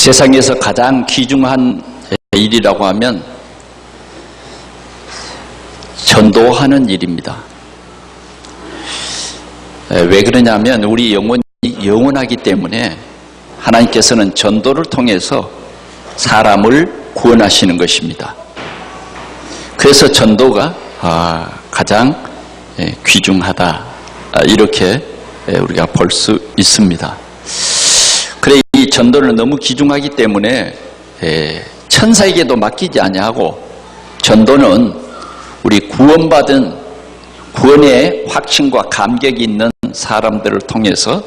세상에서 가장 귀중한 일이라고 하면 전도하는 일입니다. 왜 그러냐면 우리 영혼이 영원하기 때문에 하나님께서는 전도를 통해서 사람을 구원하시는 것입니다. 그래서 전도가 가장 귀중하다, 이렇게 우리가 볼 수 있습니다. 그래, 이 전도는 너무 귀중하기 때문에 천사에게도 맡기지 아니하고, 전도는 우리 구원받은 구원의 확신과 감격이 있는 사람들을 통해서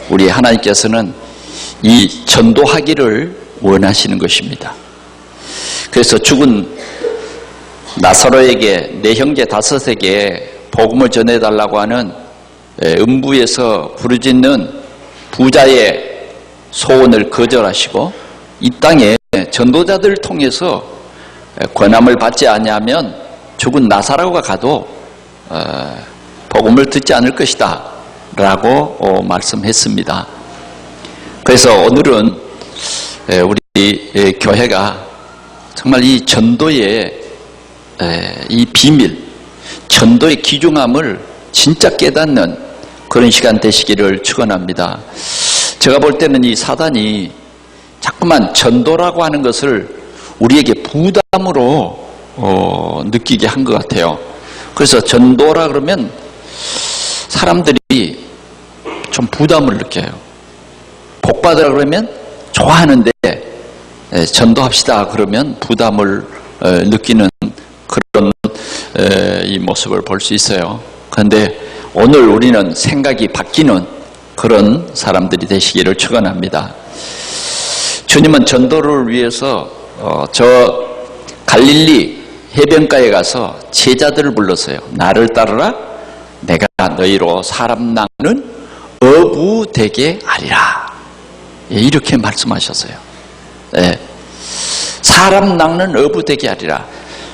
우리 하나님께서는 이 전도하기를 원하시는 것입니다. 그래서 죽은 나사로에게, 내 형제 5에게 복음을 전해달라고 하는 음부에서 부르짖는 부자의 소원을 거절하시고 이 땅에 전도자들을 통해서 권함을 받지 아니하면 죽은 나사로가 가도 복음을 듣지 않을 것이다 라고 말씀했습니다. 그래서 오늘은 우리 교회가 정말 이 전도의 이 비밀, 전도의 귀중함을 진짜 깨닫는 그런 시간 되시기를 축원합니다. 제가 볼 때는 이 사단이 자꾸만 전도라고 하는 것을 우리에게 부담으로 느끼게 한 것 같아요. 그래서 전도라 그러면 사람들이 좀 부담을 느껴요. 복받으라 그러면 좋아하는데 전도합시다 그러면 부담을 느끼는 그런 이 모습을 볼 수 있어요. 그런데 오늘 우리는 생각이 바뀌는 그런 사람들이 되시기를 축원합니다. 주님은 전도를 위해서 저 갈릴리 해변가에 가서 제자들을 불렀어요. 나를 따르라, 내가 너희로 사람 낚는 어부 되게 하리라, 이렇게 말씀하셨어요. 사람 낚는 어부 되게 하리라.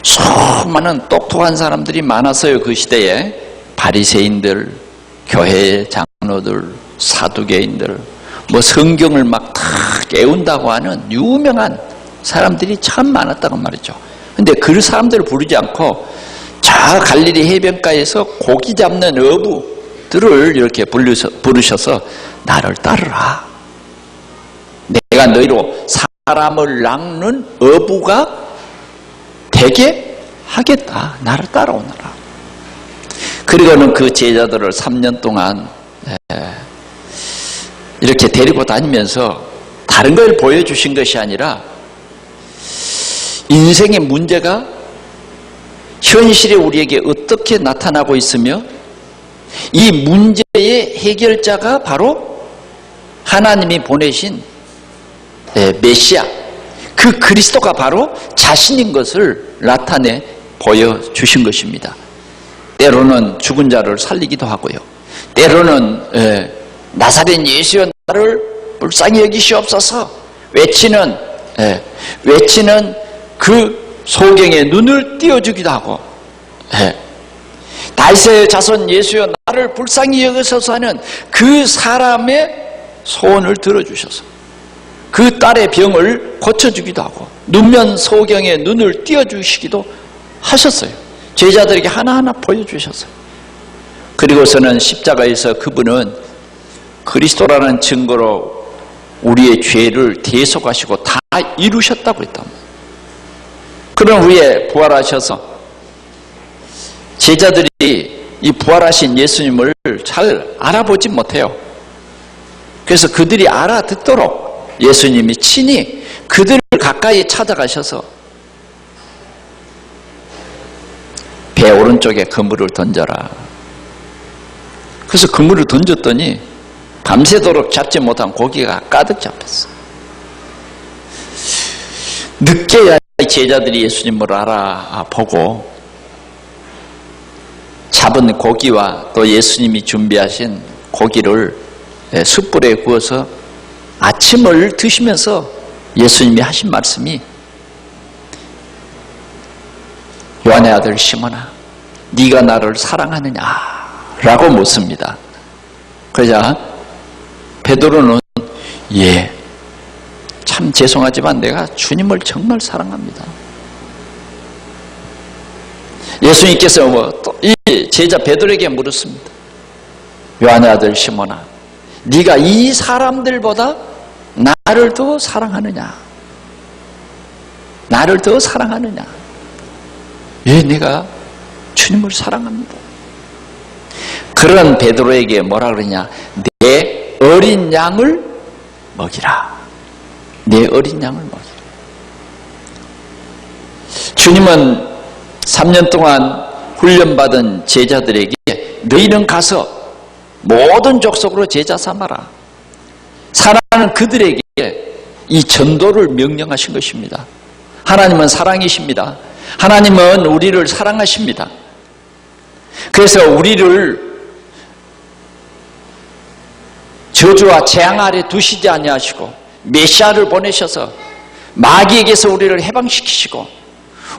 수많은 똑똑한 사람들이 많았어요. 그 시대에 바리새인들, 교회 장로들, 사두개인들, 뭐 성경을 막 다 깨운다고 하는 유명한 사람들이 참 많았다고 말이죠. 근데 그 사람들을 부르지 않고 저 갈릴리 해변가에서 고기 잡는 어부들을 이렇게 부르셔서 나를 따르라, 내가 너희로 사람을 낚는 어부가 되게 하겠다, 나를 따라오너라. 그리고는 그 제자들을 3년 동안 이렇게 데리고 다니면서 다른 걸 보여주신 것이 아니라 인생의 문제가 현실에 우리에게 어떻게 나타나고 있으며 이 문제의 해결자가 바로 하나님이 보내신 메시아, 그 그리스도가 바로 자신인 것을 나타내 보여주신 것입니다. 때로는 죽은 자를 살리기도 하고요, 때로는 나사렛 예수여 나를 불쌍히 여기시옵소서 외치는 그 소경의 눈을 띄워주기도 하고, 다윗의 자손 예수여 나를 불쌍히 여기소서 하는 그 사람의 소원을 들어주셔서 그 딸의 병을 고쳐주기도 하고, 눈면 소경의 눈을 띄워주시기도 하셨어요. 제자들에게 하나하나 보여주셨어요. 그리고서는 십자가에서 그분은 그리스도라는 증거로 우리의 죄를 대속하시고 다 이루셨다고 했답니다. 그런 후에 부활하셔서 제자들이 이 부활하신 예수님을 잘 알아보지 못해요. 그래서 그들이 알아듣도록 예수님이 친히 그들을 가까이 찾아가셔서 배 오른쪽에 그물을 던져라. 그래서 그물을 던졌더니 밤새도록 잡지 못한 고기가 가득 잡혔어. 늦게야 제자들이 예수님을 알아보고 잡은 고기와 또 예수님이 준비하신 고기를 숯불에 구워서 아침을 드시면서 예수님이 하신 말씀이 요한의 아들 시몬아, 네가 나를 사랑하느냐 라고 묻습니다. 그러자 베드로는 예, 참 죄송하지만 내가 주님을 정말 사랑합니다. 예수님께서 이 제자 베드로에게 물었습니다. 요한의 아들 시몬아, 네가 이 사람들보다 나를 더 사랑하느냐? 나를 더 사랑하느냐? 예, 내가 주님을 사랑합니다. 그런 베드로에게 뭐라 그러냐? 내 어린 양을 먹이라. 내 어린 양을 먹이라. 주님은 3년 동안 훈련받은 제자들에게 너희는 가서 모든 족속으로 제자 삼아라. 사랑하는 그들에게 이 전도를 명령하신 것입니다. 하나님은 사랑이십니다. 하나님은 우리를 사랑하십니다. 그래서 우리를 저주와 재앙 아래 두시지 아니하시고 메시아를 보내셔서 마귀에게서 우리를 해방시키시고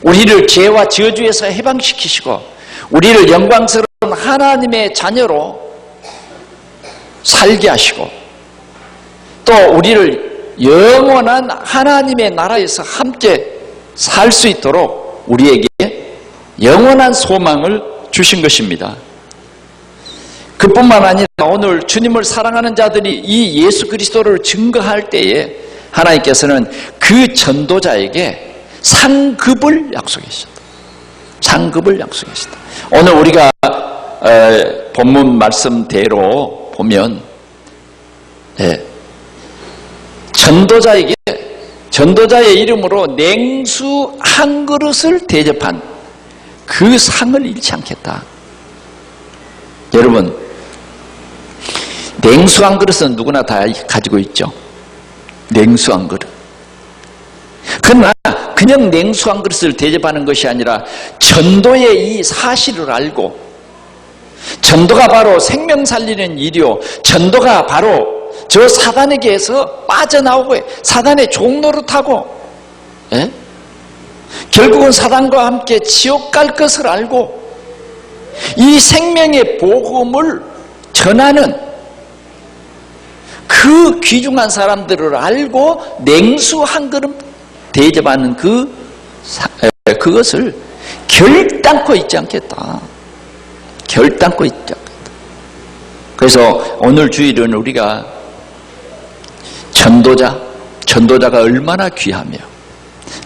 우리를 죄와 저주에서 해방시키시고 우리를 영광스러운 하나님의 자녀로 살게 하시고 또 우리를 영원한 하나님의 나라에서 함께 살 수 있도록 우리에게 영원한 소망을 주신 것입니다. 그뿐만 아니라 오늘 주님을 사랑하는 자들이 이 예수 그리스도를 증거할 때에 하나님께서는 그 전도자에게 상급을 약속하셨다. 상급을 약속하셨다. 오늘 우리가 본문 말씀대로 보면 전도자의 이름으로 냉수 한 그릇을 대접한 그 상을 잃지 않겠다. 여러분, 냉수 한 그릇은 누구나 다 가지고 있죠. 냉수 한 그릇. 그러나 그냥 냉수 한 그릇을 대접하는 것이 아니라 전도의 이 사실을 알고 전도가 바로 생명 살리는 일이요, 전도가 바로 저 사단에게서 빠져나오고 사단의 종노릇하고 결국은 사단과 함께 지옥 갈 것을 알고 이 생명의 복음을 전하는 그 귀중한 사람들을 알고 냉수 한 그릇 대접하는 그것을 결단코 잊지 않겠다. 결단코 잊지 않겠다. 그래서 오늘 주일은 우리가 전도자가 얼마나 귀하며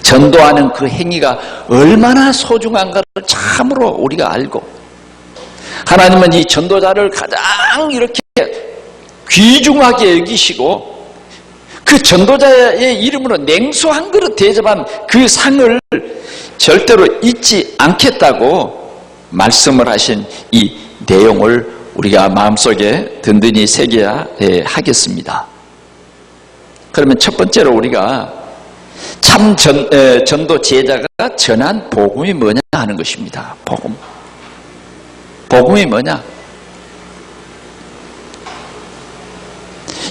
전도하는 그 행위가 얼마나 소중한가를 참으로 우리가 알고 하나님은 이 전도자를 가장 이렇게 귀중하게 여기시고 그 전도자의 이름으로 냉수 한 그릇 대접한 그 상을 절대로 잊지 않겠다고 말씀을 하신 이 내용을 우리가 마음속에 든든히 새겨야 하겠습니다. 그러면 첫 번째로 우리가 참 전도 제자가 전한 복음이 뭐냐 하는 것입니다. 복음이 뭐냐?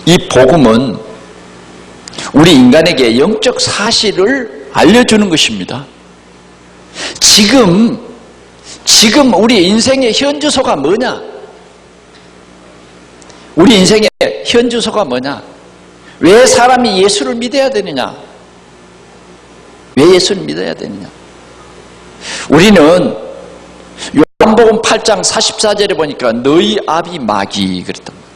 이 복음은 우리 인간에게 영적 사실을 알려주는 것입니다. 지금 우리 인생의 현주소가 뭐냐? 우리 인생의 현주소가 뭐냐? 왜 사람이 예수를 믿어야 되느냐? 왜 예수를 믿어야 되느냐? 우리는 요한복음 8장 44절에 보니까 너희 아비 마귀 그랬단 말이에요.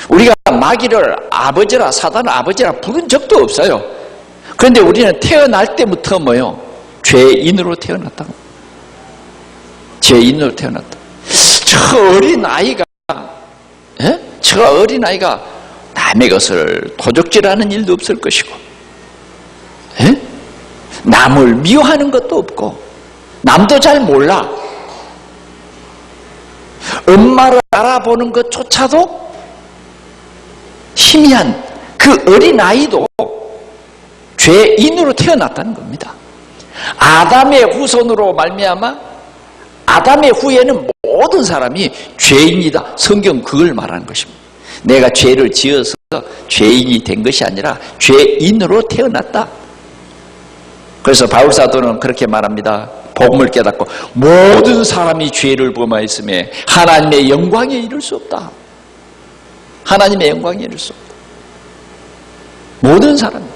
우리가 마귀를 아버지라 사단을 아버지라 부른 적도 없어요. 그런데 우리는 태어날 때부터 뭐요? 죄인으로 태어났다고. 죄인으로 태어났다. 저 어린아이가 남의 것을 도적질하는 일도 없을 것이고 남을 미워하는 것도 없고 남도 잘 몰라. 엄마를 알아보는 것조차도 희미한 그 어린아이도 죄인으로 태어났다는 겁니다. 아담의 후손으로 말미암아 아담의 후에는 모든 사람이 죄인이다. 성경 그걸 말하는 것입니다. 내가 죄를 지어서 죄인이 된 것이 아니라 죄인으로 태어났다. 그래서 바울사도는 그렇게 말합니다. 복음을 깨닫고 모든 사람이 죄를 범하였음에 하나님의 영광에 이를 수 없다. 하나님의 영광에 이를 수 없다. 모든 사람.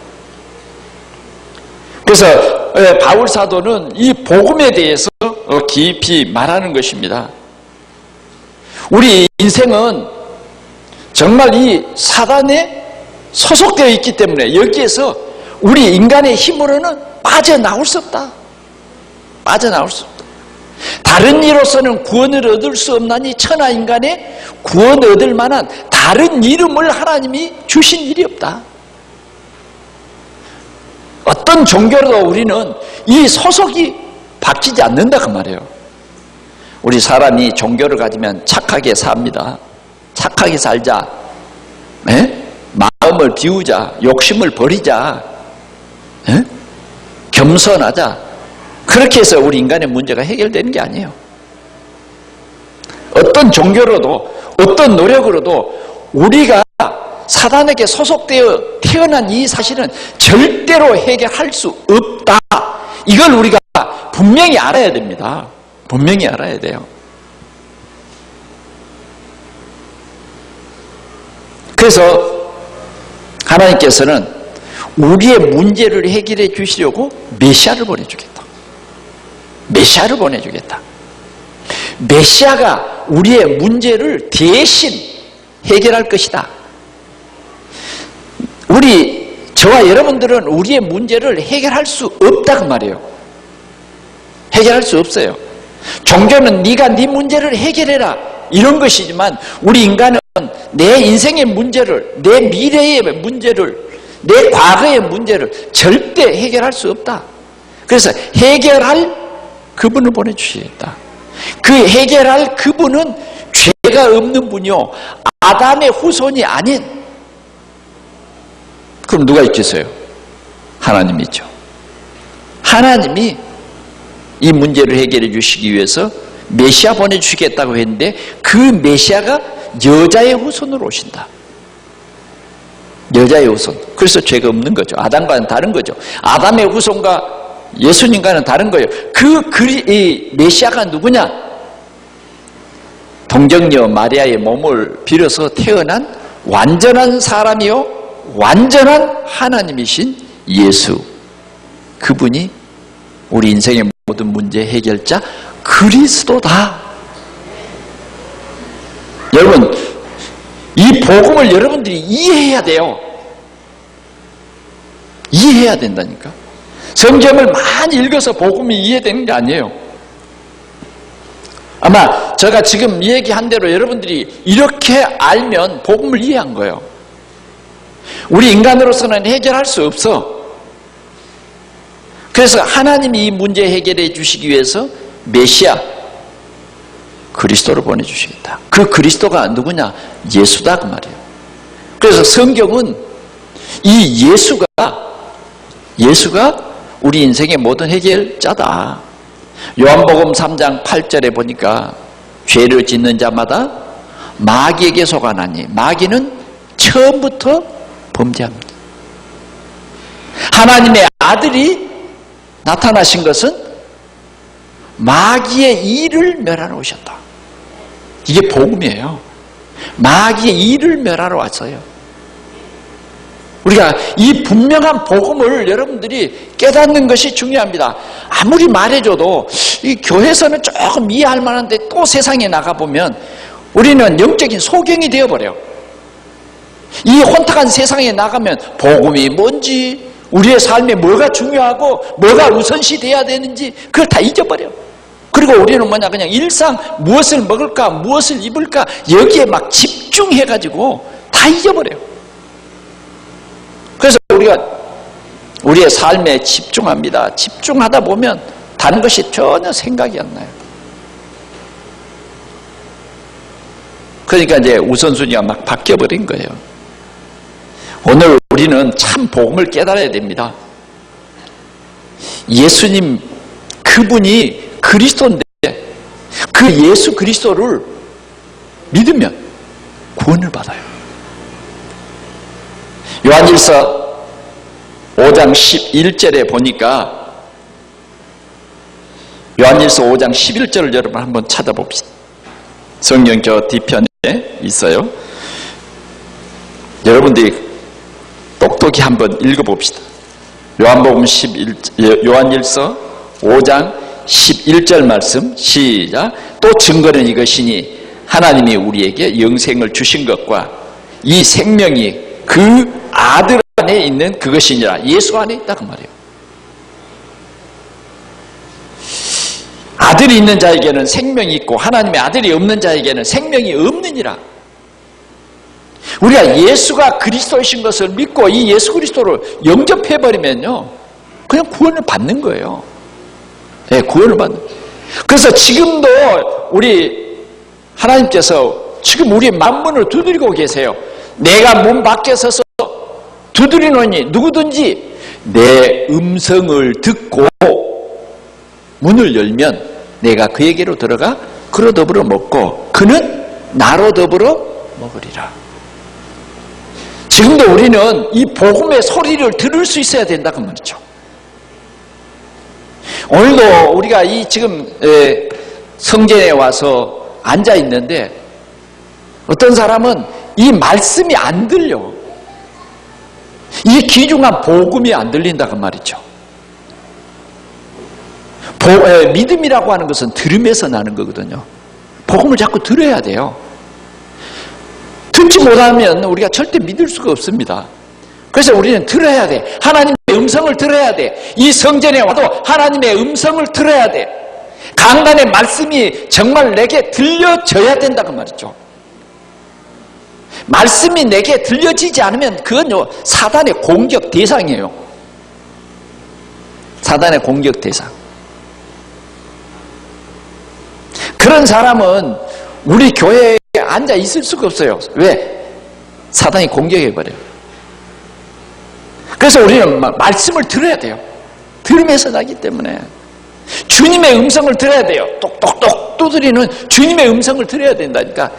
그래서 바울 사도는 이 복음에 대해서 깊이 말하는 것입니다. 우리 인생은 정말 이 사단에 소속되어 있기 때문에 여기에서 우리 인간의 힘으로는 빠져나올 수 없다. 빠져나올 수 없다. 다른 이로서는 구원을 얻을 수 없나니 천하 인간의 구원을 얻을 만한 다른 이름을 하나님이 주신 일이 없다. 어떤 종교로도 우리는 이 소속이 바뀌지 않는다 그 말이에요. 우리 사람이 종교를 가지면 착하게 삽니다. 착하게 살자. 네? 마음을 비우자. 욕심을 버리자. 네? 겸손하자. 그렇게 해서 우리 인간의 문제가 해결되는 게 아니에요. 어떤 종교로도 어떤 노력으로도 우리가 사단에게 소속되어 태어난 이 사실은 절대로 해결할 수 없다. 이걸 우리가 분명히 알아야 됩니다. 분명히 알아야 돼요. 그래서 하나님께서는 우리의 문제를 해결해 주시려고 메시아를 보내주겠다. 메시아를 보내주겠다. 메시아가 우리의 문제를 대신 해결할 것이다. 저와 여러분들은 우리의 문제를 해결할 수 없다 그 말이에요. 해결할 수 없어요. 종교는 네가 네 문제를 해결해라 이런 것이지만 우리 인간은 내 인생의 문제를, 내 미래의 문제를, 내 과거의 문제를 절대 해결할 수 없다. 그래서 해결할 그분을 보내주시겠다. 그 해결할 그분은 죄가 없는 분이요 아담의 후손이 아닌, 그럼 누가 있겠어요? 하나님이죠. 하나님이 이 문제를 해결해 주시기 위해서 메시아 보내주시겠다고 했는데 그 메시아가 여자의 후손으로 오신다. 여자의 후손. 그래서 죄가 없는 거죠. 아담과는 다른 거죠. 아담의 후손과 예수님과는 다른 거예요. 이 메시아가 누구냐? 동정녀 마리아의 몸을 빌어서 태어난 완전한 사람이요 완전한 하나님이신 예수. 그분이 우리 인생의 모든 문제 해결자 그리스도다. 여러분, 이 복음을 여러분들이 이해해야 돼요. 이해해야 된다니까. 성경을 많이 읽어서 복음이 이해되는 게 아니에요. 아마 제가 지금 얘기한 대로 여러분들이 이렇게 알면 복음을 이해한 거예요. 우리 인간으로서는 해결할 수 없어. 그래서 하나님이 이 문제 해결해 주시기 위해서 메시아 그리스도를 보내주시겠다. 그 그리스도가 누구냐? 예수다 그 말이에요. 그래서 성경은 이 예수가 우리 인생의 모든 해결자다. 요한복음 3장 8절에 보니까 죄를 짓는 자마다 마귀에게 속아나니 마귀는 처음부터 범죄합니다. 하나님의 아들이 나타나신 것은 마귀의 일을 멸하러 오셨다. 이게 복음이에요. 마귀의 일을 멸하러 왔어요. 우리가 이 분명한 복음을 여러분들이 깨닫는 것이 중요합니다. 아무리 말해줘도 이 교회에서는 조금 이해할 만한데 또 세상에 나가보면 우리는 영적인 소경이 되어버려요. 이 혼탁한 세상에 나가면 복음이 뭔지, 우리의 삶에 뭐가 중요하고 뭐가 우선시 돼야 되는지 그걸 다 잊어버려. 그리고 우리는 그냥 일상 무엇을 먹을까 무엇을 입을까 여기에 막 집중해가지고 다 잊어버려요. 그래서 우리가 우리의 삶에 집중합니다. 집중하다 보면 다른 것이 전혀 생각이 안 나요. 그러니까 이제 우선순위가 막 바뀌어버린 거예요. 오늘 우리는 참 복음을 깨달아야 됩니다. 예수님 그분이 그리스도인데 그 예수 그리스도를 믿으면 구원을 받아요. 요한일서 5장 11절에 보니까 요한일서 5장 11절을 여러분 한번 찾아봅시다. 성경 저 뒤편에 있어요. 여러분들이 똑똑히 한번 읽어봅시다. 요한복음 11, 요한일서 5장 11절 말씀 시작. 또 증거는 이것이니 하나님이 우리에게 영생을 주신 것과 이 생명이 그 아들 안에 있는 그것이니라. 예수 안에 있다 그 말이에요. 아들이 있는 자에게는 생명이 있고 하나님의 아들이 없는 자에게는 생명이 없느니라. 우리가 예수가 그리스도이신 것을 믿고 이 예수 그리스도를 영접해버리면요 그냥 구원을 받는 거예요. 네, 구원을 받는 거예요. 그래서 지금도 우리 하나님께서 지금 우리의 만문을 두드리고 계세요. 내가 문 밖에 서서 두드리노니 누구든지 내 음성을 듣고 문을 열면 내가 그에게로 들어가 그로 더불어 먹고 그는 나로 더불어 먹으리라. 지금도 우리는 이 복음의 소리를 들을 수 있어야 된다 그 말이죠. 오늘도 우리가 이 지금 성전에 와서 앉아 있는데 어떤 사람은 이 말씀이 안 들려. 이 귀중한 복음이 안 들린다 그 말이죠. 믿음이라고 하는 것은 들음에서 나는 거거든요. 복음을 자꾸 들어야 돼요. 듣지 못하면 우리가 절대 믿을 수가 없습니다. 그래서 우리는 들어야 돼. 하나님의 음성을 들어야 돼. 이 성전에 와도 하나님의 음성을 들어야 돼. 강단의 말씀이 정말 내게 들려져야 된다 그 말이죠. 말씀이 내게 들려지지 않으면 그건요 사단의 공격 대상이에요. 사단의 공격 대상. 그런 사람은 우리 교회에 앉아 있을 수가 없어요. 왜? 사단이 공격해버려요. 그래서 우리는 말씀을 들어야 돼요. 들으면서 나기 때문에 주님의 음성을 들어야 돼요. 똑똑똑 두드리는 주님의 음성을 들어야 된다니까.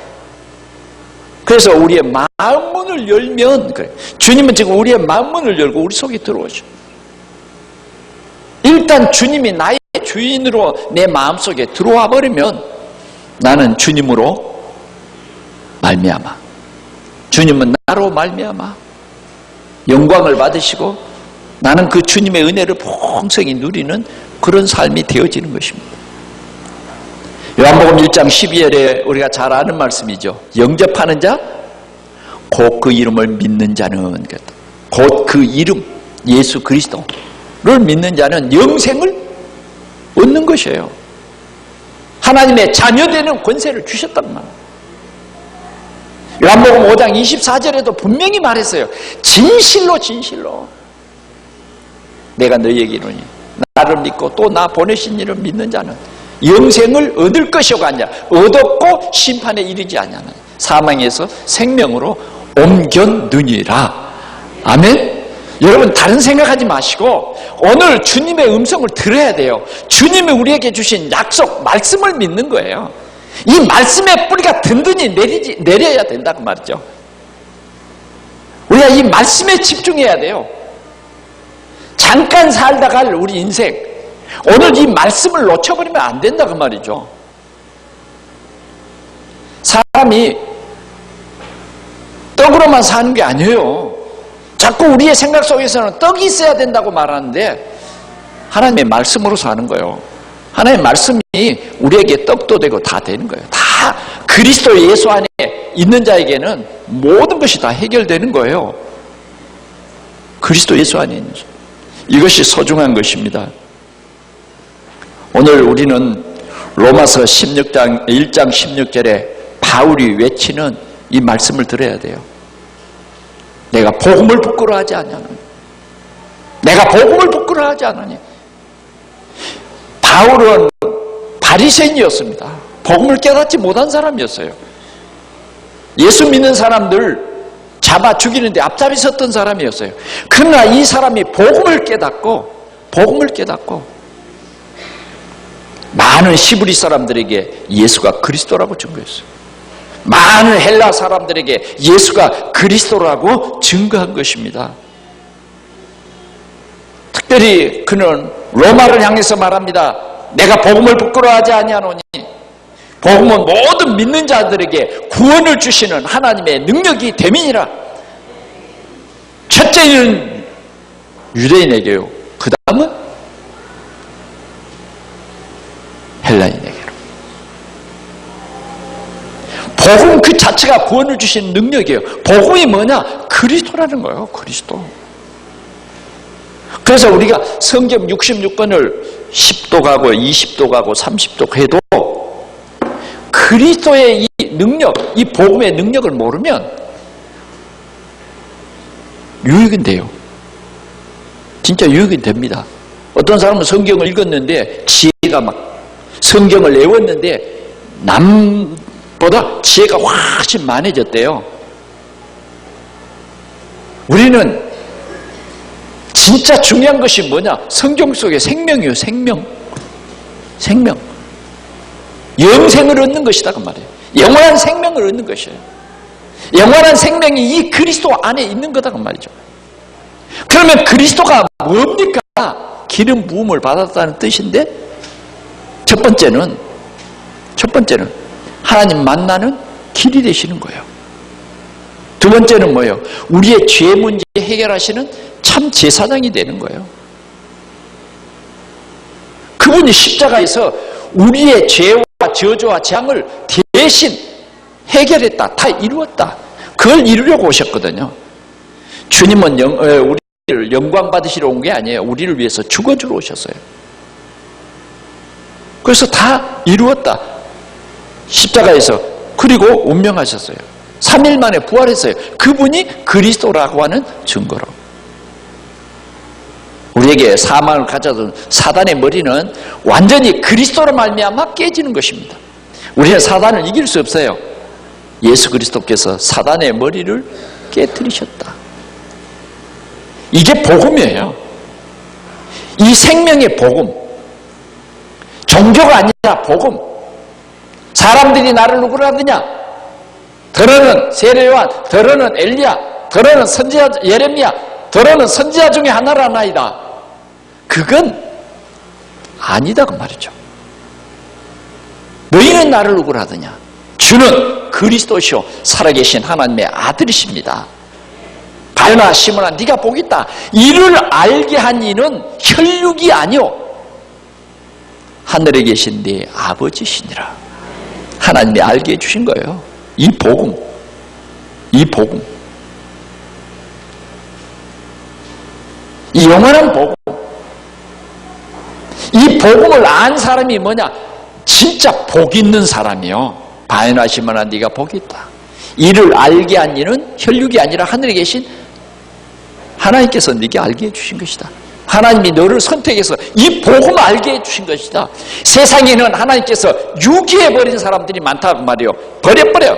그래서 우리의 마음문을 열면 그래. 주님은 지금 우리의 마음문을 열고 우리 속에 들어오죠. 일단 주님이 나의 주인으로 내 마음속에 들어와 버리면 나는 주님으로 말미암아, 주님은 나로 말미암아 영광을 받으시고 나는 그 주님의 은혜를 풍성히 누리는 그런 삶이 되어지는 것입니다. 요한복음 1장 12절에 우리가 잘 아는 말씀이죠. 영접하는 자 곧 그 이름을 믿는 자는, 곧 그 이름 예수 그리스도를 믿는 자는 영생을 얻는 것이에요. 하나님의 자녀되는 권세를 주셨단 말이에요. 요한복음 5장 24절에도 분명히 말했어요. 진실로 진실로 내가 너희에게 이르노니 나를 믿고 또 나 보내신 이를 믿는 자는 영생을 얻을 것이오가 아니라 얻었고 심판에 이르지 아니하는 사망에서 생명으로 옮겼느니라. 아멘. 여러분 다른 생각하지 마시고 오늘 주님의 음성을 들어야 돼요. 주님이 우리에게 주신 약속 말씀을 믿는 거예요. 이 말씀의 뿌리가 든든히 내려야 된다고 말이죠. 우리가 이 말씀에 집중해야 돼요. 잠깐 살다 갈 우리 인생, 오늘 이 말씀을 놓쳐버리면 안 된다고 말이죠. 사람이 떡으로만 사는 게 아니에요. 자꾸 우리의 생각 속에서는 떡이 있어야 된다고 말하는데 하나님의 말씀으로 사는 거예요. 하나님의 말씀이 우리에게 떡도 되고 다 되는 거예요. 다 그리스도 예수 안에 있는 자에게는 모든 것이 다 해결되는 거예요. 그리스도 예수 안에 있는 자. 이것이 소중한 것입니다. 오늘 우리는 로마서 1장 16절에 바울이 외치는 이 말씀을 들어야 돼요. 내가 복음을 부끄러워하지 않냐느니, 내가 복음을 부끄러워하지 않으니. 바울은 바리새인이었습니다. 복음을 깨닫지 못한 사람이었어요. 예수 믿는 사람들 잡아 죽이는데 앞잡이 섰던 사람이었어요. 그러나 이 사람이 복음을 깨닫고 많은 히브리 사람들에게 예수가 그리스도라고 증거했어요. 많은 헬라 사람들에게 예수가 그리스도라고 증거한 것입니다. 특별히 그는 로마를 향해서 말합니다. 내가 복음을 부끄러워하지 아니하노니 복음은 모든 믿는 자들에게 구원을 주시는 하나님의 능력이 됨이니라. 첫째는 유대인에게요. 그 다음은 헬라인에게로. 복음 그 자체가 구원을 주시는 능력이에요. 복음이 뭐냐? 그리스도라는 거예요. 그리스도. 그래서 우리가 성경 66권을 10도 가고 20도 가고 30도 해도 그리스도의 이 능력, 이 복음의 능력을 모르면 유익은 돼요. 진짜 유익은 됩니다. 어떤 사람은 성경을 읽었는데 지혜가 막 성경을 외웠는데 남보다 지혜가 훨씬 많아졌대요. 우리는 진짜 중요한 것이 뭐냐? 성경 속에 생명이요. 생명. 영생을 얻는 것이다 그 말이에요. 영원한 생명을 얻는 것이에요. 영원한 생명이 이 그리스도 안에 있는 거다 그 말이죠. 그러면 그리스도가 뭡니까? 기름 부음을 받았다는 뜻인데 첫 번째는 하나님 만나는 길이 되시는 거예요. 두 번째는 뭐예요? 우리의 죄 문제 해결하시는 참 제사장이 되는 거예요. 그분이 십자가에서 우리의 죄와 저주와 재앙을 대신 해결했다. 다 이루었다. 그걸 이루려고 오셨거든요. 주님은 우리를 영광 받으시러 온 게 아니에요. 우리를 위해서 죽어주러 오셨어요. 그래서 다 이루었다. 십자가에서. 그리고 운명하셨어요. 3일 만에 부활했어요. 그분이 그리스도라고 하는 증거로. 우리에게 사망을 가져둔 사단의 머리는 완전히 그리스도로 말미암아 깨지는 것입니다. 우리는 사단을 이길 수 없어요. 예수 그리스도께서 사단의 머리를 깨뜨리셨다. 이게 복음이에요. 이 생명의 복음. 종교가 아니라 복음. 사람들이 나를 누구라 하느냐? 더러는 세례요한, 더러는 엘리야, 더러는 선지자 예레미야, 더러는 선지자 중에 하나라나이다. 그건 아니다 그 말이죠. 너희는 나를 누구라 하느냐? 주는 그리스도시요 살아계신 하나님의 아들이십니다. 바요나 시몬아 네가 복이 있다. 이를 알게 한 이는 혈육이 아니요 하늘에 계신 네 아버지시니라. 하나님이 알게 해주신 거예요. 이 복음. 이 영원한 복음. 이 복음을 안 사람이 뭐냐? 진짜 복 있는 사람이요. 바요나 시몬아 네가 복이 있다. 이를 알게 한 이는 혈육이 아니라 하늘에 계신 하나님께서 네게 알게 해주신 것이다. 하나님이 너를 선택해서 이 복음을 알게 해주신 것이다. 세상에는 하나님께서 유기해버린 사람들이 많다고 말이에요. 버려버려.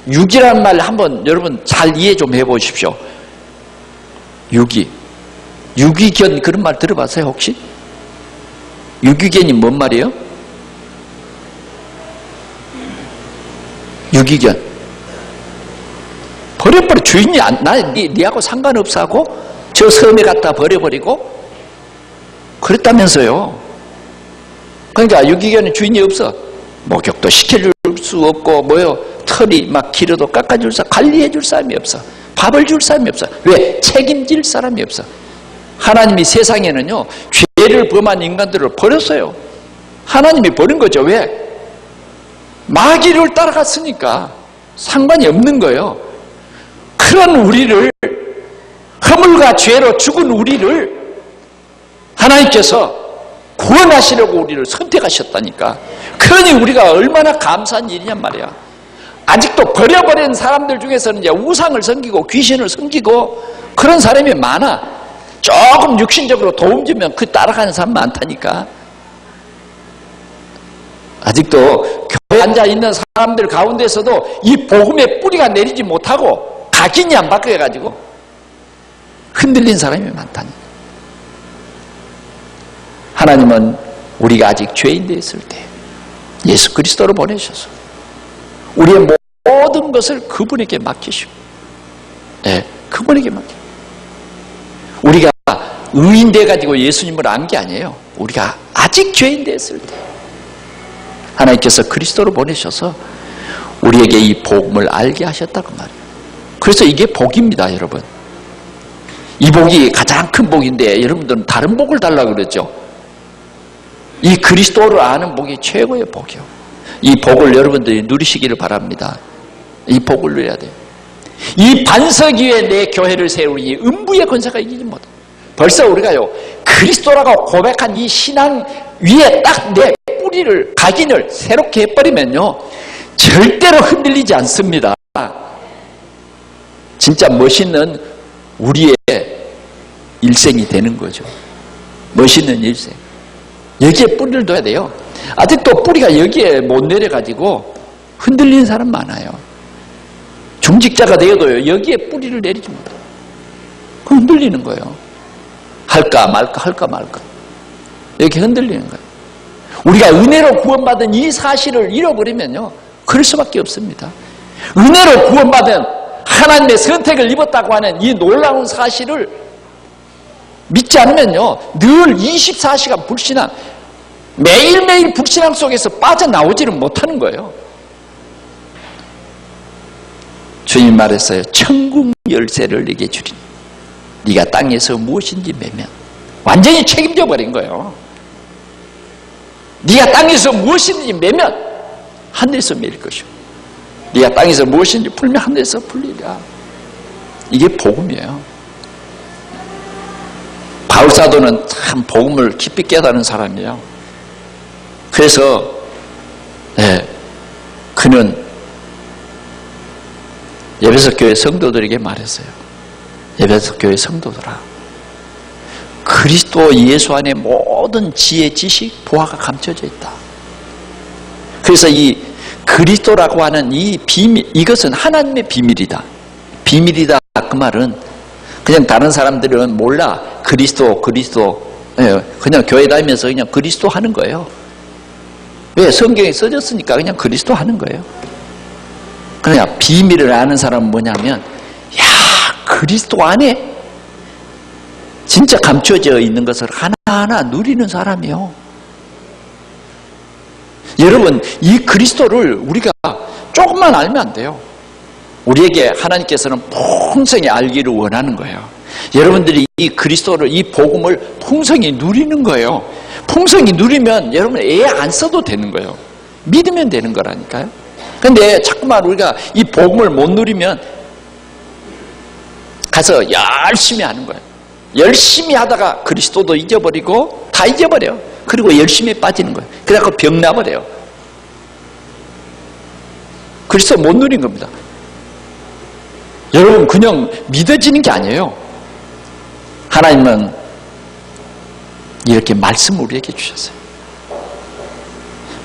유기라는 말 한번 여러분 잘 이해 좀 해보십시오. 유기견 그런 말 들어봤어요 혹시? 유기견이 뭔 말이에요? 유기견 버려버려. 주인이 니하고 상관없어 하고 저 섬에 갖다 버려버리고 그랬다면서요. 그러니까 유기견은 주인이 없어. 목욕도 시켜줄 수 없고 뭐요 털이 막 길어도 깎아줄 사람, 관리해줄 사람이 없어. 밥을 줄 사람이 없어. 왜? 책임질 사람이 없어. 하나님이 세상에는요 죄를 범한 인간들을 버렸어요. 하나님이 버린 거죠. 왜? 마귀를 따라갔으니까 상관이 없는 거예요. 그런 우리를, 허물과 죄로 죽은 우리를 하나님께서 구원하시려고 우리를 선택하셨다니까. 그러니 우리가 얼마나 감사한 일이냔 말이야. 아직도 버려버린 사람들 중에서는 이제 우상을 섬기고 귀신을 섬기고 그런 사람이 많아. 조금 육신적으로 도움 주면 그 따라가는 사람 많다니까. 아직도 교회에 앉아있는 사람들 가운데서도 이 복음의 뿌리가 내리지 못하고 각인이 안 바뀌어가지고 흔들린 사람이 많다니. 하나님은 우리가 아직 죄인 되었을 때 예수 그리스도를 보내셔서 우리의 모든 것을 그분에게 맡기시고, 그분에게 맡기고, 우리가 의인 돼가지고 예수님을 안 게 아니에요. 우리가 아직 죄인 되었을 때 하나님께서 그리스도를 보내셔서 우리에게 이 복음을 알게 하셨다고 말이에요. 그래서 이게 복입니다, 여러분. 이 복이 가장 큰 복인데 여러분들은 다른 복을 달라고 그러죠. 이 그리스도를 아는 복이 최고의 복이요. 이 복을 여러분들이 누리시기를 바랍니다. 이 복을 누려야 돼요. 이 반석 위에 내 교회를 세우니 음부의 권세가 이기지 못해. 벌써 우리가요, 그리스도라고 고백한 이 신앙 위에 딱 내 뿌리를, 각인을 새롭게 해버리면요, 절대로 흔들리지 않습니다. 진짜 멋있는 우리의 일생이 되는 거죠. 멋있는 일생. 여기에 뿌리를 둬야 돼요. 아직도 뿌리가 여기에 못 내려가지고 흔들리는 사람 많아요. 중직자가 되어도요, 여기에 뿌리를 내리지 못해요. 그럼 흔들리는 거예요. 할까 말까 할까 말까. 이렇게 흔들리는 거예요. 우리가 은혜로 구원받은 이 사실을 잃어버리면요, 그럴 수밖에 없습니다. 은혜로 구원받은 하나님의 선택을 입었다고 하는 이 놀라운 사실을 믿지 않으면요, 늘 24시간 불신앙, 매일매일 불신앙 속에서 빠져나오지를 못하는 거예요. 주님 말했어요. 천국 열쇠를 네게 주리니 네가 땅에서 무엇인지 매면. 완전히 책임져 버린 거예요. 네가 땅에서 무엇인지 매면 하늘에서 매일 것이요, 네가 땅에서 무엇인지 풀면 하늘에서 풀리라. 이게 복음이에요. 바울사도는 참 복음을 깊이 깨달은 사람이에요. 그래서 그는 에베소 교회 성도들에게 말했어요. 에베소 교회 성도들아, 그리스도 예수 안에 모든 지혜, 지식, 보화가 감춰져 있다. 그래서 이 그리스도라고 하는 이 비밀, 이것은 하나님의 비밀이다. 비밀이다 그 말은 그냥 다른 사람들은 몰라. 그리스도 그냥 교회 다니면서 그냥 그리스도 하는 거예요. 왜? 성경에 써졌으니까 그냥 그리스도 하는 거예요. 그냥 비밀을 아는 사람은 뭐냐면, 야, 그리스도 안에 진짜 감춰져 있는 것을 하나하나 누리는 사람이요. 여러분, 이 그리스도를 우리가 조금만 알면 안 돼요. 우리에게 하나님께서는 풍성히 알기를 원하는 거예요. 여러분들이 이 그리스도를, 이 복음을 풍성히 누리는 거예요. 풍성히 누리면 여러분 애 안 써도 되는 거예요. 믿으면 되는 거라니까요. 근데 자꾸만 우리가 이 복음을 못 누리면 가서 열심히 하는 거예요. 열심히 하다가 그리스도도 잊어버리고 다 잊어버려요. 그리고 열심히 빠지는 거예요. 그래서 병 나버려요. 그리스도 못 누린 겁니다. 여러분, 그냥 믿어지는 게 아니에요. 하나님은 이렇게 말씀을 우리에게 주셨어요.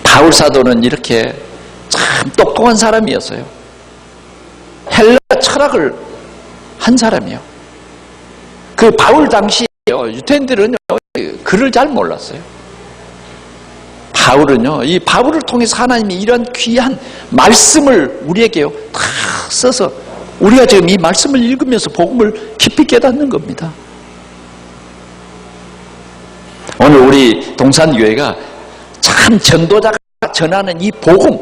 바울 사도는 이렇게 참 똑똑한 사람이었어요. 헬라 철학을 한 사람이요. 그 바울 당시에 유대인들은 글을 잘 몰랐어요. 바울은요, 이 바울을 통해서 하나님이 이런 귀한 말씀을 우리에게요 다 써서 우리가 지금 이 말씀을 읽으면서 복음을 깊이 깨닫는 겁니다. 오늘 우리 동산교회가 참 전도자가 전하는 이 복음,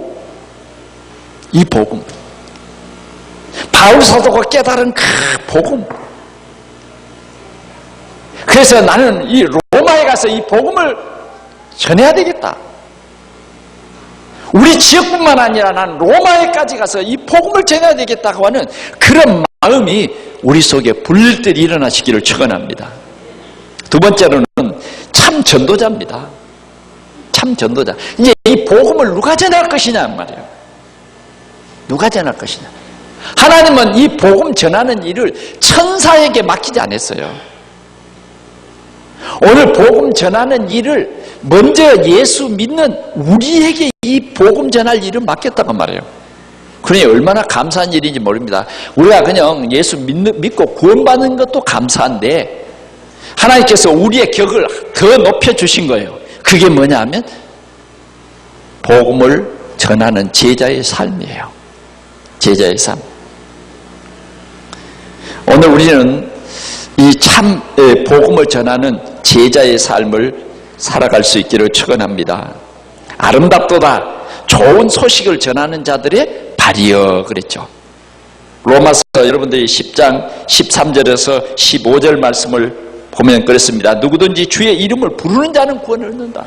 바울 사도가 깨달은 그 복음. 그래서 나는 이 로마에 가서 이 복음을 전해야 되겠다. 우리 지역뿐만 아니라 나는 로마에까지 가서 이 복음을 전해야 되겠다고 하는 그런 마음이 우리 속에 불들이 일어나시기를 축원합니다. 두 번째로는 참 전도자입니다. 참 전도자. 이제 이 복음을 누가 전할 것이냐 말이에요. 누가 전할 것이냐. 하나님은 이 복음 전하는 일을 천사에게 맡기지 않았어요. 오늘 복음 전하는 일을 먼저 예수 믿는 우리에게 이 복음 전할 일을 맡겼다고 말해요. 그러니 얼마나 감사한 일인지 모릅니다. 우리가 그냥 예수 믿고 구원받는 것도 감사한데 하나님께서 우리의 격을 더 높여주신 거예요. 그게 뭐냐 하면 복음을 전하는 제자의 삶이에요. 제자의 삶. 오늘 우리는 이 참 복음을 전하는 제자의 삶을 살아갈 수 있기를 축원합니다. 아름답도다 좋은 소식을 전하는 자들의 발이여 그랬죠. 로마서 여러분들이 10장 13절에서 15절 말씀을 보면 그렇습니다. 누구든지 주의 이름을 부르는 자는 구원을 얻는다.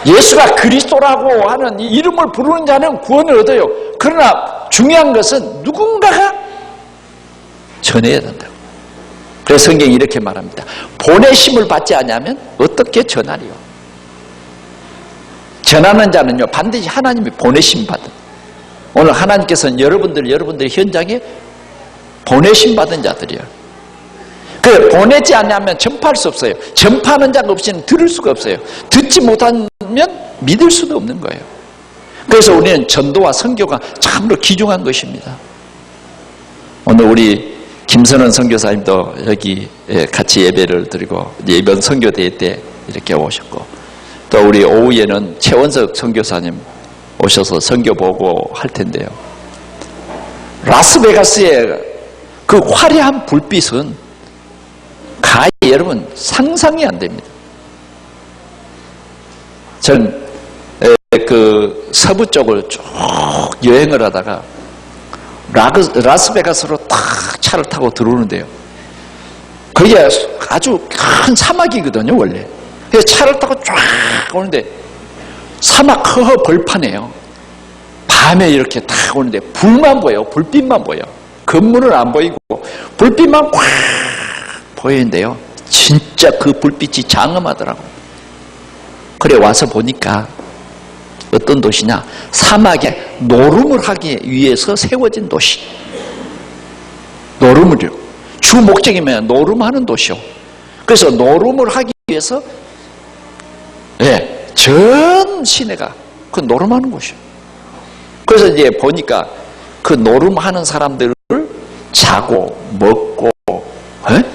예수가 그리스도라고 하는 이 이름을 부르는 자는 구원을 얻어요. 그러나 중요한 것은 누군가가 전해야 된다. 그래서 성경이 이렇게 말합니다. 보내심을 받지 않으면 어떻게 전하리요? 전하는 자는요 반드시 하나님이 보내심 받은, 오늘 하나님께서는 여러분들 현장에 보내심 받은 자들이에요. 그 보내지 않으면 전파할 수 없어요. 전파하는 자가 없이는 들을 수가 없어요. 듣지 못하면 믿을 수도 없는 거예요. 그래서 우리는 전도와 선교가 참으로 귀중한 것입니다. 오늘 우리 김선원 선교사님도 여기 같이 예배를 드리고 이번 선교대회 때 이렇게 오셨고, 또 우리 오후에는 최원석 선교사님 오셔서 선교 보고 할 텐데요. 라스베가스의 그 화려한 불빛은 가히 여러분 상상이 안 됩니다. 전 그 서부 쪽을 쭉 여행을 하다가 라스베가스로 딱 차를 타고 들어오는데요. 거기가 아주 큰 사막이거든요, 원래. 그래서 차를 타고 쫙 오는데 사막 허허 벌판이에요. 밤에 이렇게 딱 오는데 불만 보여요. 불빛만 보여. 건물은 안 보이고 불빛만 꽉 보이는데요. 진짜 그 불빛이 장엄하더라고. 그래 와서 보니까 어떤 도시냐? 사막에 노름을 하기 위해서 세워진 도시. 노름을요. 주 목적이면 노름하는 도시요. 그래서 노름을 하기 위해서 전 시내가 그 노름하는 곳이요. 그래서 이제 보니까 그 노름하는 사람들을 자고 먹고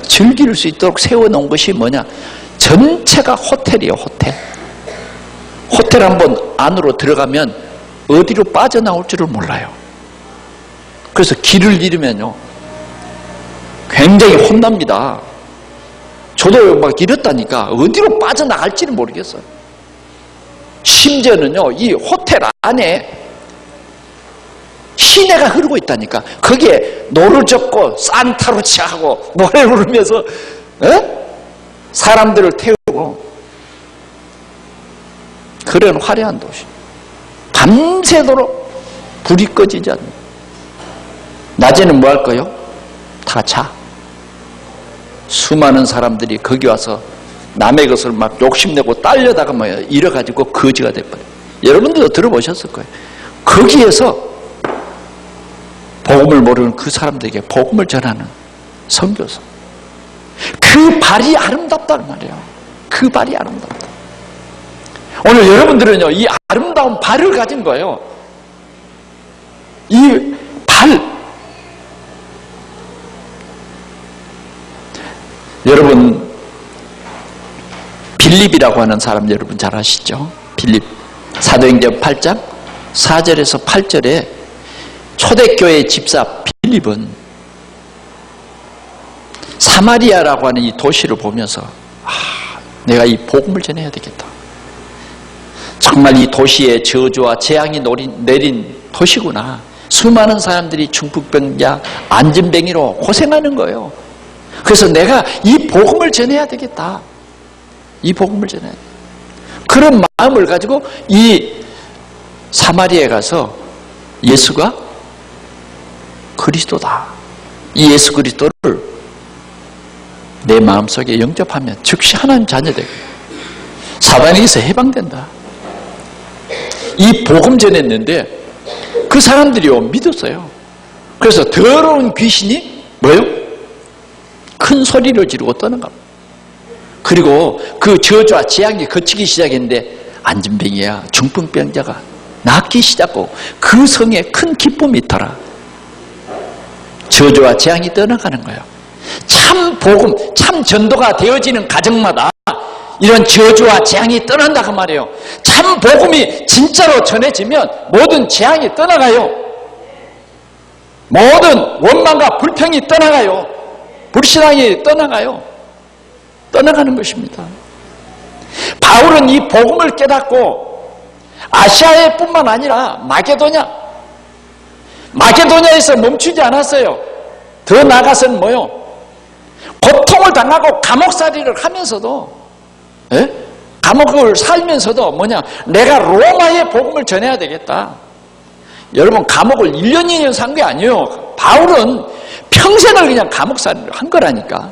즐길 수 있도록 세워놓은 것이 뭐냐? 전체가 호텔이에요. 호텔 한번 안으로 들어가면 어디로 빠져나올 줄을 몰라요. 그래서 길을 잃으면요 굉장히 혼납니다. 저도 막 이랬다니까 어디로 빠져나갈지를 모르겠어요. 심지어는요 이 호텔 안에 시내가 흐르고 있다니까. 거기에 노를 젓고 산타루치하고 노래 부르면서 사람들을 태우고 그런 화려한 도시. 밤새도록 불이 꺼지지 않는. 낮에는 뭐 할 거요? 다 자. 수많은 사람들이 거기 와서 남의 것을 막 욕심내고 딸려다가 뭐 잃어가지고 거지가 돼버려요. 여러분들도 들어보셨을 거예요. 거기에서 복음을 모르는 그 사람들에게 복음을 전하는 선교사. 그 발이 아름답단 말이에요. 그 발이 아름답다. 오늘 여러분들은요 이 아름다운 발을 가진 거예요. 이 발. 여러분 빌립이라고 하는 사람 여러분 잘 아시죠? 빌립. 사도행전 8장 4절에서 8절에 초대교회 집사 빌립은 사마리아라고 하는 이 도시를 보면서 내가 이 복음을 전해야 되겠다. 정말 이 도시에 저주와 재앙이 내린 도시구나. 수많은 사람들이 중풍병자, 안진뱅이로 고생하는 거예요. 그래서 내가 이 복음을 전해야 되겠다. 이 복음을 전해야 돼. 그런 마음을 가지고 이 사마리아에 가서 예수가 그리스도다. 이 예수 그리스도를 내 마음속에 영접하면 즉시 하나님 자녀 되고 사단에게서 해방된다. 이 복음 전했는데 그 사람들이요 믿었어요. 그래서 더러운 귀신이 뭐예요? 큰 소리를 지르고 떠나갑니다. 그리고 그 저주와 재앙이 거치기 시작했는데 안진병이야 중풍병자가 낫기 시작하고 그 성에 큰 기쁨이 있더라. 저주와 재앙이 떠나가는 거예요. 참 복음, 참 전도가 되어지는 가정마다 이런 저주와 재앙이 떠난다 그 말이에요. 참 복음이 진짜로 전해지면 모든 재앙이 떠나가요. 모든 원망과 불평이 떠나가요. 불신앙이 떠나가요. 떠나가는 것입니다. 바울은 이 복음을 깨닫고 아시아에 뿐만 아니라 마게도냐, 마게도냐에서 멈추지 않았어요. 더 나아가서는 뭐요? 고통을 당하고 감옥살이를 하면서도, 예? 감옥을 살면서도 뭐냐? 내가 로마의 복음을 전해야 되겠다. 여러분, 감옥을 1년, 2년 산 게 아니에요. 바울은 평생을 그냥 감옥살이를 한 거라니까.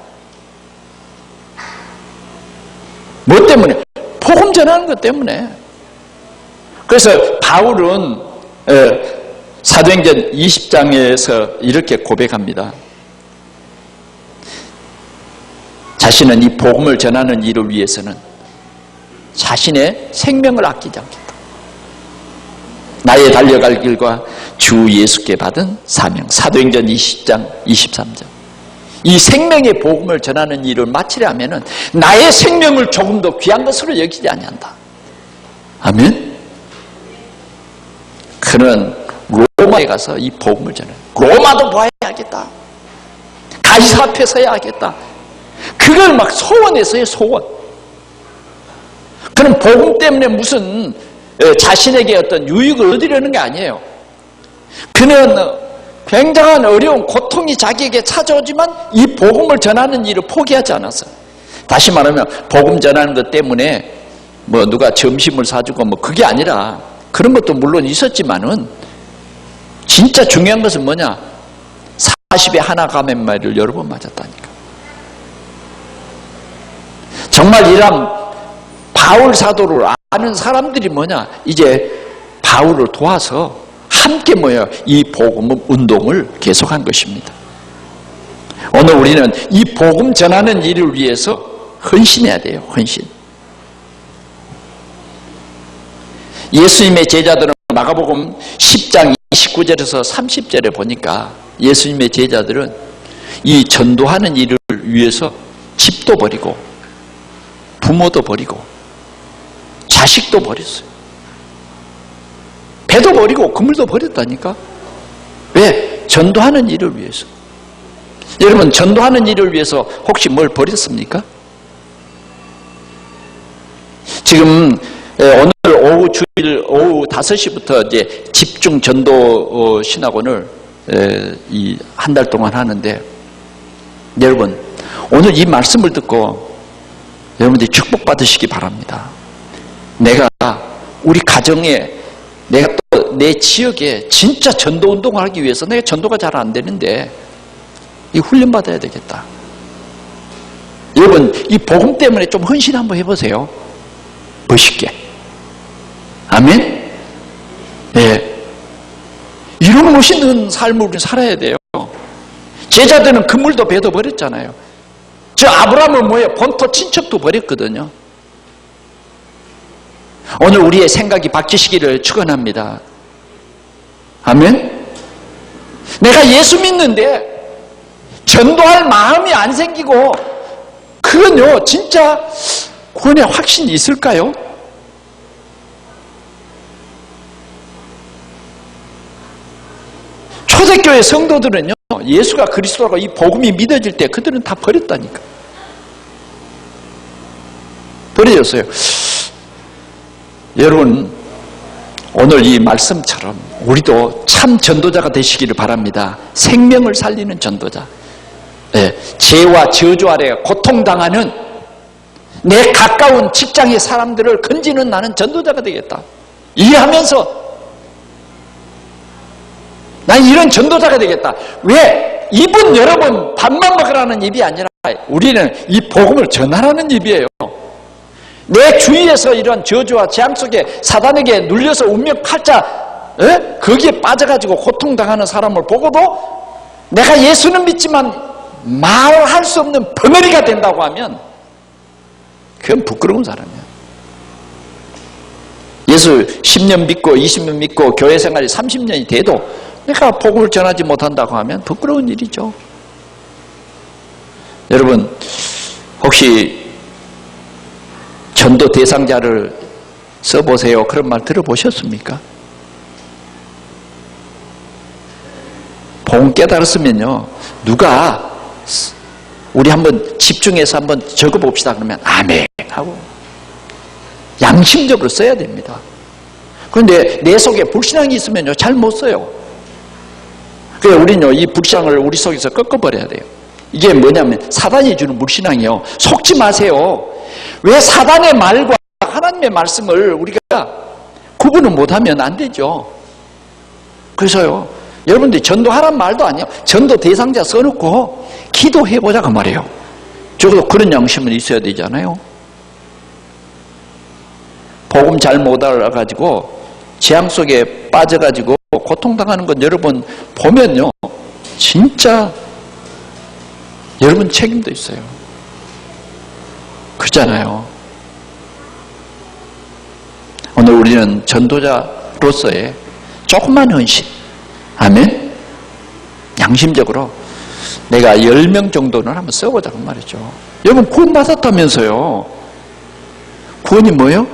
뭐 때문에? 복음 전하는 것 때문에. 그래서 바울은 사도행전 20장에서 이렇게 고백합니다. 자신은 이 복음을 전하는 일을 위해서는 자신의 생명을 아끼지 않겠다. 나의 달려갈 길과 주 예수께 받은 사명. 사도행전 20장 23절. 이 생명의 복음을 전하는 일을 마치려 하면은 나의 생명을 조금 더 귀한 것으로 여기지 아니한다. 아멘. 그는 로마에 가서 이 복음을 전해. 로마도 봐야겠다. 가이사 앞에 서야 하겠다. 그걸 막 소원했어요. 소원. 그는 복음 때문에 무슨 자신에게 어떤 유익을 얻으려는 게 아니에요. 그는 굉장한 어려운 고통이 자기에게 찾아오지만 이 복음을 전하는 일을 포기하지 않았어요. 다시 말하면 복음 전하는 것 때문에 뭐 누가 점심을 사주고 뭐 그게 아니라, 그런 것도 물론 있었지만은 진짜 중요한 것은 뭐냐? 40에 하나 감염마리를 여러 번 맞았다니까. 정말 이런 바울 사도를 아는 사람들이 뭐냐? 이제 바울을 도와서 함께 모여 이 복음 운동을 계속한 것입니다. 오늘 우리는 이 복음 전하는 일을 위해서 헌신해야 돼요. 헌신. 예수님의 제자들은 마가복음 10장 29절에서 30절에 보니까 예수님의 제자들은 이 전도하는 일을 위해서 집도 버리고 부모도 버리고 자식도 버렸어요. 배도 버리고 그물도 버렸다니까. 왜? 전도하는 일을 위해서. 여러분, 전도하는 일을 위해서 혹시 뭘 버렸습니까? 지금 오늘 오후 주일 오후 5시부터 이제 집중 전도 신학원을 이 한 달 동안 하는데, 여러분 오늘 이 말씀을 듣고 여러분들이 축복받으시기 바랍니다. 내가 우리 가정에, 내가 또 내 지역에 진짜 전도 운동을 하기 위해서 내가 전도가 잘 안 되는데 이 훈련 받아야 되겠다. 여러분, 이 복음 때문에 좀 헌신 한번 해보세요. 멋있게. 아멘? 네. 이런 멋있는 삶을 우리 살아야 돼요. 제자들은 그물도 배도 버렸잖아요. 저 아브라함은 뭐예요? 본토 친척도 버렸거든요. 오늘 우리의 생각이 바뀌시기를 축원합니다. 아멘? 내가 예수 믿는데 전도할 마음이 안 생기고, 그건요 진짜 구원의 확신이 있을까요? 초대교회 성도들은요, 예수가 그리스도라고 이 복음이 믿어질 때 그들은 다 버렸다니까. 버려졌어요. 여러분, 오늘 이 말씀처럼 우리도 참 전도자가 되시기를 바랍니다. 생명을 살리는 전도자. 네, 죄와 저주 아래 고통당하는 내 가까운 직장의 사람들을 건지는 나는 전도자가 되겠다. 일하면서 난 이런 전도자가 되겠다. 왜? 입은 여러분 밥만 먹으라는 입이 아니라 우리는 이 복음을 전하라는 입이에요. 내 주위에서 이런 저주와 재앙 속에 사단에게 눌려서 운명 칼자 거기에 빠져가지고 고통당하는 사람을 보고도 내가 예수는 믿지만 말할 수 없는 벙어리가 된다고 하면 그건 부끄러운 사람이야. 예수 10년 믿고 20년 믿고 교회 생활이 30년이 돼도 내가 복음을 전하지 못한다고 하면 부끄러운 일이죠. 여러분, 혹시 전도 대상자를 써보세요, 그런 말 들어보셨습니까? 복음 깨달았으면요, 누가 우리 한번 집중해서 한번 적어봅시다 그러면 아멘 하고 양심적으로 써야 됩니다. 그런데 내 속에 불신앙이 있으면요 잘 못 써요. 그래서 우리는 이 불신앙을 우리 속에서 꺾어버려야 돼요. 이게 뭐냐면 사단이 주는 불신앙이요. 속지 마세요. 왜 사단의 말과 하나님의 말씀을 우리가 구분을 못하면 안 되죠. 그래서요, 여러분들이 전도하란 말도 아니에요. 전도 대상자 써놓고 기도해보자 그 말이에요. 적어도 그런 양심은 있어야 되잖아요. 복음 잘 못 알아가지고 재앙 속에 빠져가지고 고통당하는 건 여러분 보면요, 진짜 여러분 책임도 있어요. 그렇잖아요. 오늘 우리는 전도자로서의 조그만 헌신, 아멘? 양심적으로 내가 10명 정도는 한번 써보자 그 말이죠. 여러분 구원받았다면서요. 구원이 뭐예요?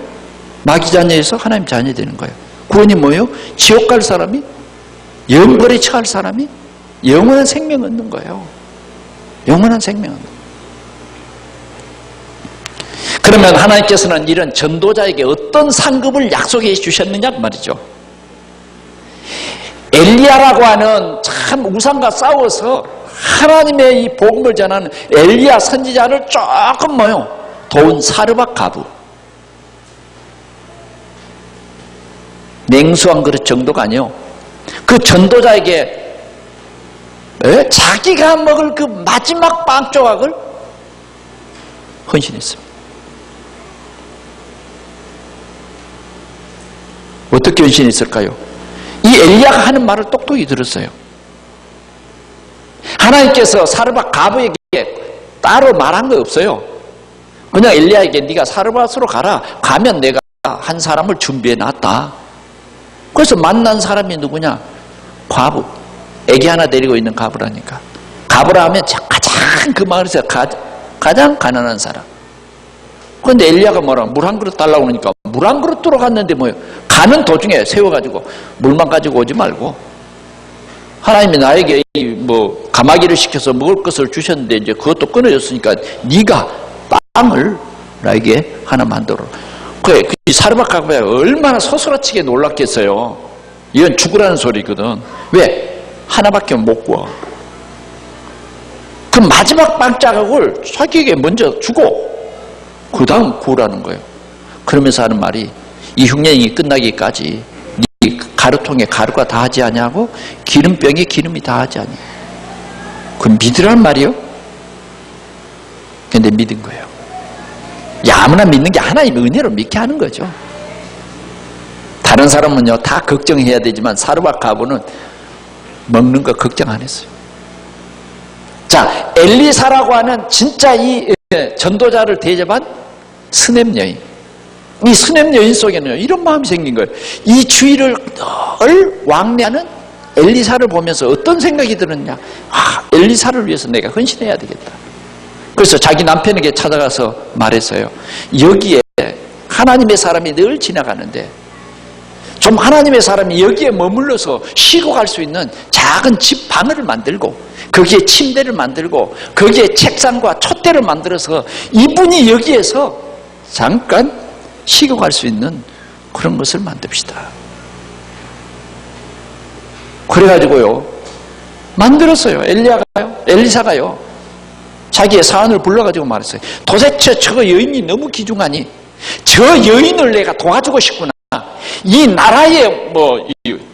마귀 자녀에서 하나님 자녀 되는 거예요. 구원이 뭐예요? 지옥 갈 사람이, 영벌에 처할 사람이 영원한 생명 얻는 거예요. 영원한 생명 얻는 거예요. 그러면 하나님께서는 이런 전도자에게 어떤 상급을 약속해 주셨느냐 그 말이죠. 엘리야라고 하는 참 우상과 싸워서 하나님의 이 복음을 전하는 엘리야 선지자를 조금 도운 사르밧 과부, 냉수한 그릇 정도가 아니에요. 그 전도자에게 자기가 먹을 그 마지막 빵 조각을 헌신했습니다. 어떻게 헌신했을까요? 이 엘리야가 하는 말을 똑똑히 들었어요. 하나님께서 사르밧 과부에게 따로 말한 거 없어요. 그냥 엘리야에게 네가 사르밧으로 가라. 가면 내가 한 사람을 준비해 놨다. 그래서 만난 사람이 누구냐? 과부. 애기 하나 데리고 있는 과부라니까. 과부라 하면 가장 그 마을에서 가장 가난한 사람. 그런데 엘리야가 뭐라 물 한 그릇 달라고 그러니까 물 한 그릇 들어갔는데 뭐예요? 가는 도중에 세워가지고 물만 가지고 오지 말고 하나님이 나에게 뭐 가마귀를 시켜서 먹을 것을 주셨는데 이제 그것도 끊어졌으니까 네가 빵을 나에게 하나 만들어. 그래, 이 사르밧 과부가 얼마나 소스라치게 놀랐겠어요. 이건 죽으라는 소리거든. 왜? 하나밖에 못 구워. 그 마지막 빵 자국을 자기에게 먼저 주고 그 다음 구우라는 거예요. 그러면서 하는 말이 이 흉년이 끝나기까지 네 가루통에 가루가 다하지 아니하고 기름병에 기름이 다하지 아니하고. 그건 믿으라는 말이요. 근데 믿은 거예요. 아무나 믿는 게 하나님의 은혜로 믿게 하는 거죠. 다른 사람은요 다 걱정해야 되지만 사르밧 과부는 먹는 거 걱정 안 했어요. 자, 엘리사라고 하는 진짜 이 전도자를 대접한 스냅 여인. 이 스냅 여인 속에는 이런 마음이 생긴 거예요. 이 주위를 늘 왕래하는 엘리사를 보면서 어떤 생각이 들었냐? 엘리사를 위해서 내가 헌신해야 되겠다. 그래서 자기 남편에게 찾아가서 말했어요. 여기에 하나님의 사람이 늘 지나가는데 좀 하나님의 사람이 여기에 머물러서 쉬고 갈 수 있는 작은 집 방을 만들고 거기에 침대를 만들고 거기에 책상과 촛대를 만들어서 이분이 여기에서 잠깐 쉬고 갈 수 있는 그런 것을 만듭시다. 그래가지고요 만들었어요. 엘리사가요 자기의 사안을 불러가지고 말했어요. 도대체 저 여인이 너무 귀중하니 저 여인을 내가 도와주고 싶구나. 이 나라의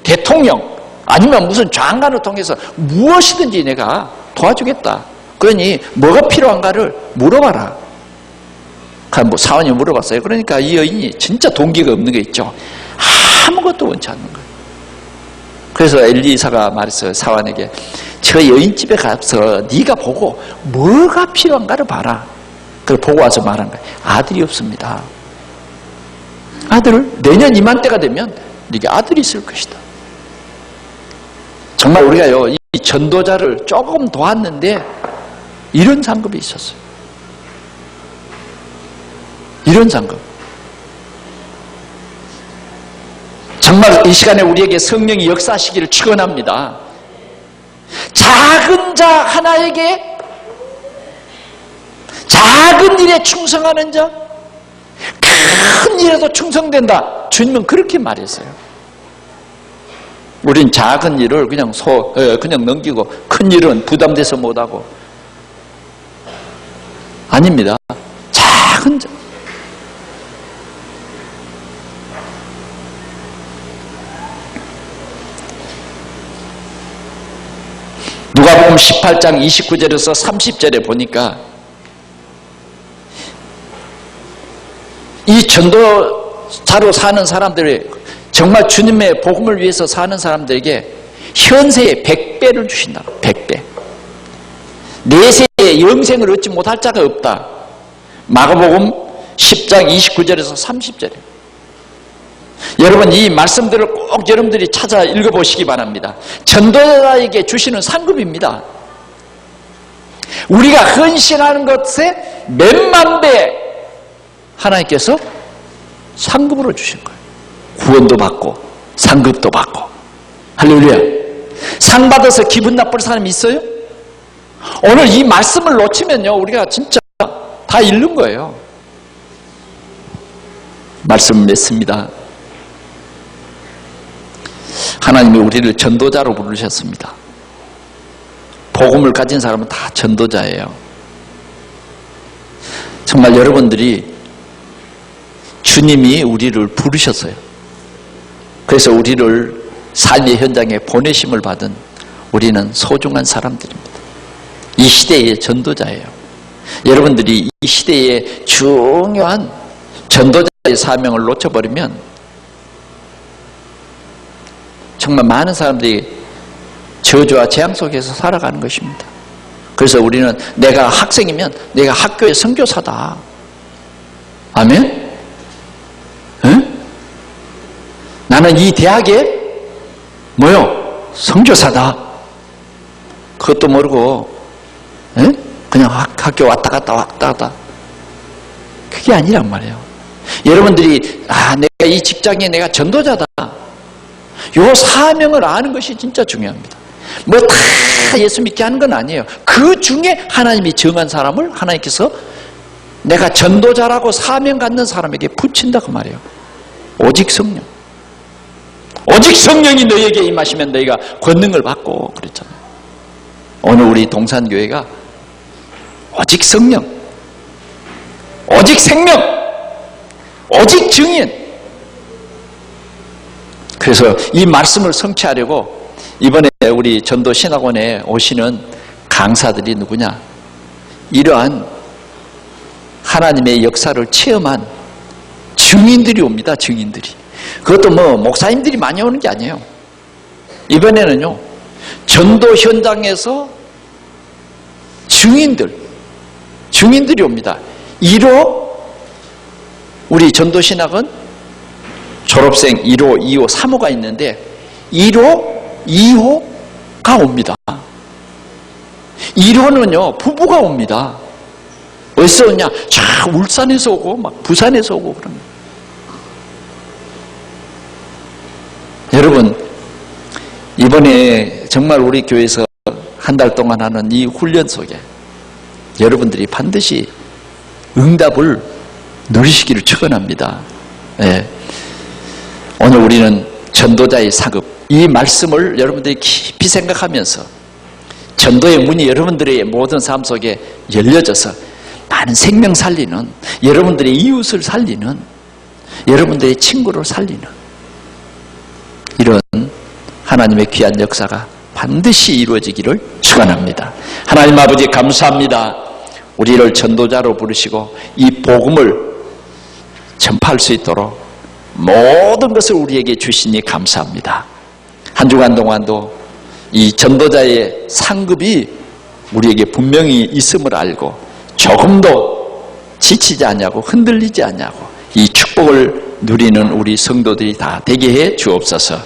대통령 아니면 무슨 장관을 통해서 무엇이든지 내가 도와주겠다. 그러니 뭐가 필요한가를 물어봐라. 사원이 물어봤어요. 그러니까 이 여인이 진짜 동기가 없는 게 있죠. 아무것도 원치 않는 거예요. 그래서 엘리사가 말했어요. 사원에게 저 여인집에 가서 네가 보고 뭐가 필요한가를 봐라. 그걸 보고 와서 말한 거예요. 아들이 없습니다. 아들을 내년 이맘때가 되면 네게 아들이 있을 것이다. 정말 우리가요 이 전도자를 조금 도왔는데 이런 상급이 있었어요. 이런 상급. 정말 이 시간에 우리에게 성령이 역사하시기를 축원합니다. 작은 자 하나에게 작은 일에 충성하는 자 큰 일에도 충성된다. 주님은 그렇게 말했어요. 우린 작은 일을 그냥 그냥 넘기고 큰 일은 부담돼서 못하고. 아닙니다. 작은 점. 누가복음 18장 29절에서 30절에 보니까 이 전도자로 사는 사람들이 정말 주님의 복음을 위해서 사는 사람들에게 현세의 100배를 주신다. 100배. 내세의 영생을 얻지 못할 자가 없다. 마가복음 10장 29절에서 30절에. 여러분, 이 말씀들을 꼭 여러분들이 찾아 읽어보시기 바랍니다. 전도자에게 주시는 상급입니다. 우리가 헌신하는 것에 몇만 배 하나님께서 상급으로 주신 거예요. 구원도 받고 상급도 받고. 할렐루야. 상 받아서 기분 나쁠 사람이 있어요? 오늘 이 말씀을 놓치면요, 우리가 진짜 다 잃는 거예요. 말씀 맺습니다. 하나님이 우리를 전도자로 부르셨습니다. 복음을 가진 사람은 다 전도자예요. 정말 여러분들이 주님이 우리를 부르셨어요. 그래서 우리를 삶의 현장에 보내심을 받은 우리는 소중한 사람들입니다. 이 시대의 전도자예요. 여러분들이 이 시대의 중요한 전도자의 사명을 놓쳐버리면 정말 많은 사람들이 저주와 재앙 속에서 살아가는 것입니다. 그래서 우리는 내가 학생이면 내가 학교의 선교사다. 아멘? 응? 나는 이 대학의 뭐요? 선교사다. 그것도 모르고 응? 그냥 학교 왔다 갔다 그게 아니란 말이에요. 여러분들이 내가 이 직장에 내가 전도자다. 요 사명을 아는 것이 진짜 중요합니다. 뭐 다 예수 믿게 하는 건 아니에요. 그 중에 하나님이 정한 사람을 하나님께서 내가 전도자라고 사명 갖는 사람에게 붙인다 그 말이에요. 오직 성령. 오직 성령이 너에게 임하시면 너희가 권능을 받고 그랬잖아요. 오늘 우리 동산교회가 오직 성령, 오직 생명, 오직 증인. 그래서 이 말씀을 성취하려고 이번에 우리 전도신학원에 오시는 강사들이 누구냐? 이러한 하나님의 역사를 체험한 증인들이 옵니다. 증인들이. 그것도 뭐 목사님들이 많이 오는 게 아니에요. 이번에는요, 전도 현장에서 증인들이 옵니다. 1호 우리 전도신학은 졸업생 1호, 2호, 3호가 있는데 1호, 2호가 옵니다. 1호는요 부부가 옵니다. 어디서 오냐? 저 울산에서 오고 막 부산에서 오고 그럽니다. 여러분, 이번에 정말 우리 교회에서 한 달 동안 하는 이 훈련 속에 여러분들이 반드시 응답을 누리시기를 축원합니다. 네. 오늘 우리는 전도자의 사급, 이 말씀을 여러분들이 깊이 생각하면서 전도의 문이 여러분들의 모든 삶 속에 열려져서 많은 생명 살리는, 여러분들의 이웃을 살리는, 여러분들의 친구를 살리는 이런 하나님의 귀한 역사가 반드시 이루어지기를 축원합니다. 하나님 아버지 감사합니다. 우리를 전도자로 부르시고 이 복음을 전파할 수 있도록 모든 것을 우리에게 주시니 감사합니다. 한 주간 동안도 이 전도자의 상급이 우리에게 분명히 있음을 알고 조금도 지치지 않냐고 흔들리지 않냐고 이 축복을 누리는 우리 성도들이 다 되게 해 주옵소서.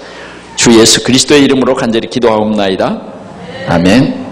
주 예수 그리스도의 이름으로 간절히 기도하옵나이다. 아멘.